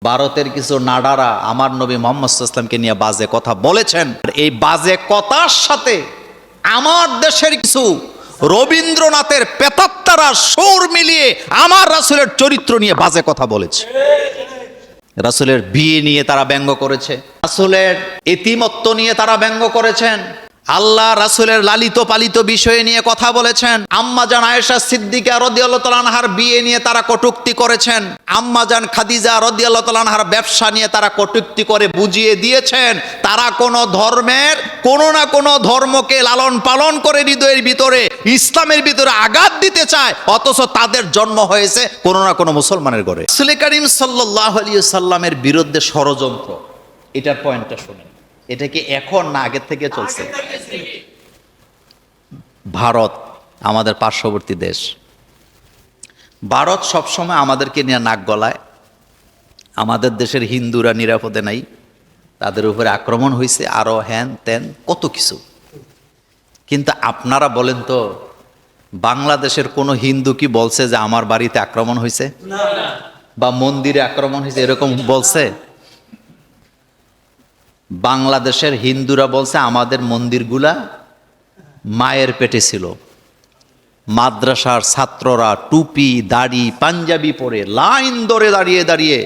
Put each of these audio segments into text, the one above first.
ভারতের কিছু নাডারা আমার নবী মুহাম্মদ সাল্লাল্লাহু আলাইহি ওয়াসাল্লামকে নিয়ে বাজে কথা বলেছেন। এই বাজে কথার সাথে আমার দেশের কিছু রবীন্দ্রনাথের প্রেতাত্মারা সুর মিলিয়ে আমার রাসূলের চরিত্র নিয়ে বাজে কথা বলেছে। রাসূলের বিয়ে নিয়ে তারা ব্যঙ্গ করেছে, রাসূলের এতিমত্ব নিয়ে তারা ব্যঙ্গ করেছেন, আল্লাহ রাসূলের লালিত পালিত বিষয় নিয়ে কথা বলেছেন। আম্মাজান আয়েশা সিদ্দিকা রাদিয়াল্লাহু তাআলা আনহার বিয়ে নিয়ে তারা কটূক্তি করেছেন। আম্মাজান খাদিজা রাদিয়াল্লাহু তাআলা আনহার ব্যবসা নিয়ে তারা কটূক্তি করে বুঝিয়ে দিয়েছেন তারা কোন ধর্মের কোন না কোন ধর্মকে লালন পালন করে হৃদয়ের ভিতরে ইসলামের ভিতরে আঘাত দিতে চায়, অথচ তাদের জন্ম হয়েছে কোন না কোন মুসলমানের ঘরে। রাসূল করিম সাল্লাল্লাহু আলাইহি সাল্লামের বিরুদ্ধে ষড়যন্ত্র, এটার পয়েন্টটা শুনেন। এটা কি এখন না আগের থেকে চলছে? ভারত আমাদের পার্শ্ববর্তী দেশ। ভারত সবসময় আমাদেরকে নিয়ে নাক গলায়, আমাদের দেশের হিন্দুরা নিরাপদে নাই, তাদের উপরে আক্রমণ হয়েছে, আরো হ্যান ত্যান কত কিছু। কিন্তু আপনারা বলেন তো, বাংলাদেশের কোনো হিন্দু কি বলছে যে আমার বাড়িতে আক্রমণ হয়েছে বা মন্দিরে আক্রমণ হয়েছে, এরকম বলছে? বাংলাদেশের হিন্দুরা বলছে আমাদের মন্দিরগুলা মায়ের পেটে ছিল। মাদ্রাসার ছাত্ররা টুপি দাড়ি পাঞ্জাবি পরে লাইন ধরে দাঁড়িয়ে দাঁড়িয়ে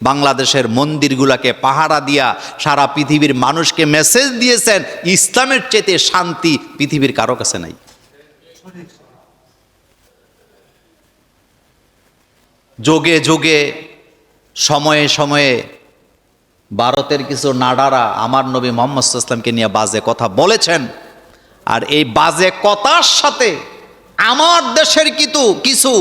বাংলাদেশের মন্দিরগুলাকে পাহারা দিয়া সারা পৃথিবীর মানুষকে মেসেজ দিয়েছেন ইসলামের চেয়ে শান্তি পৃথিবীর কারো কাছে নাই। যোগে যোগে সময়ে সময়ে ভারতের কিছু নাডারা আমার নবী মুহাম্মদ সাল্লাল্লাহু আলাইহি ওয়াসাল্লামকে নিয়ে বাজে কথা বলেছেন। আর এই বাজে কথার সাথে আমার দেশের কিছু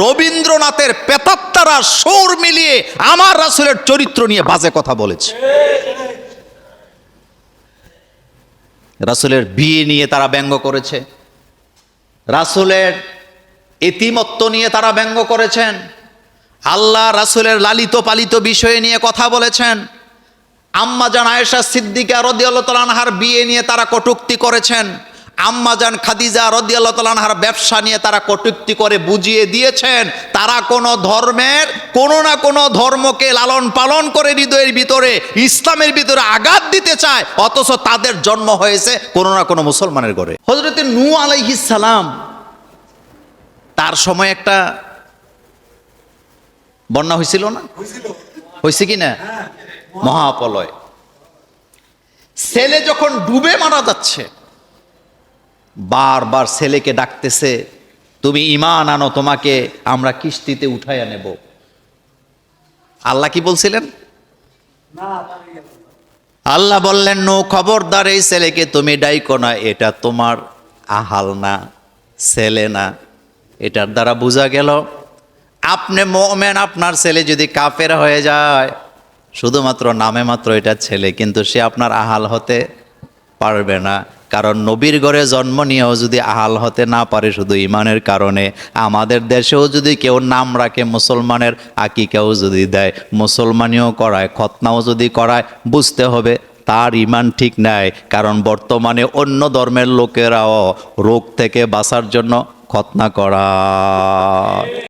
রবীন্দ্রনাথের প্রেতাত্মারা সুর মিলিয়ে আমার রাসূলের চরিত্র নিয়ে বাজে কথা বলেছে। রাসূলের বিয়ে নিয়ে তারা ব্যঙ্গ করেছে, রাসূলের এতিমত্ব নিয়ে তারা ব্যঙ্গ করেছেন, আল্লাহ রাসূলের লালিত পালিত বিষয় নিয়ে কথা বলেছেন। আম্মাজান আয়েশা সিদ্দিকা রাদিয়াল্লাহু তাআলা আনহার বিয়ে নিয়ে তারা কটূক্তি করেছেন। আম্মাজান খাদিজা রাদিয়াল্লাহু তাআলা আনহার ব্যবসা নিয়ে তারা কটূক্তি করে বুঝিয়ে দিয়েছেন তারা কোন ধর্মের কোন না কোন ধর্মকে লালন পালন করে হৃদয়ের ভিতরে ইসলামের ভিতরে আঘাত দিতে চায়, অথচ তাদের জন্ম হয়েছে কোন না কোন মুসলমানের ঘরে। হযরত নূহ আলাইহিস সালাম, তার সময় একটা বন্যা হয়েছিল না? হয়েছে কি না? মহাপ্রলয়। ছেলে যখন ডুবে মারা যাচ্ছে, বারবার ছেলেকে ডাকতেছে, তুমি ঈমান আনো, তোমাকে আমরা কিস্তিতে উঠাইয়া নেব। আল্লাহ কি বলছিলেন? আল্লাহ বললেন, নো, খবরদার এই ছেলেকে তুমি ডাইকো না, এটা তোমার আহাল না, ছেলে না। এটার দ্বারা বোঝা গেল আপনি মুমিন, আপনার ছেলে যদি কাফের হয়ে যায় শুধুমাত্র নামে মাত্র এটা ছেলে, কিন্তু সে আপনার আহাল হতে পারবে না। কারণ নবীর ঘরে জন্ম নিয়েও যদি আহাল হতে না পারে শুধু ইমানের কারণে, আমাদের দেশেও যদি কেউ নাম রাখে মুসলমানের, আকিকাও যদি দেয়, মুসলমানিও করায়, খতনাও যদি করায়, বুঝতে হবে তার ইমান ঠিক নাই। কারণ বর্তমানে অন্য ধর্মের লোকেরাও রোগ থেকে বাঁচার জন্য খতনা করা।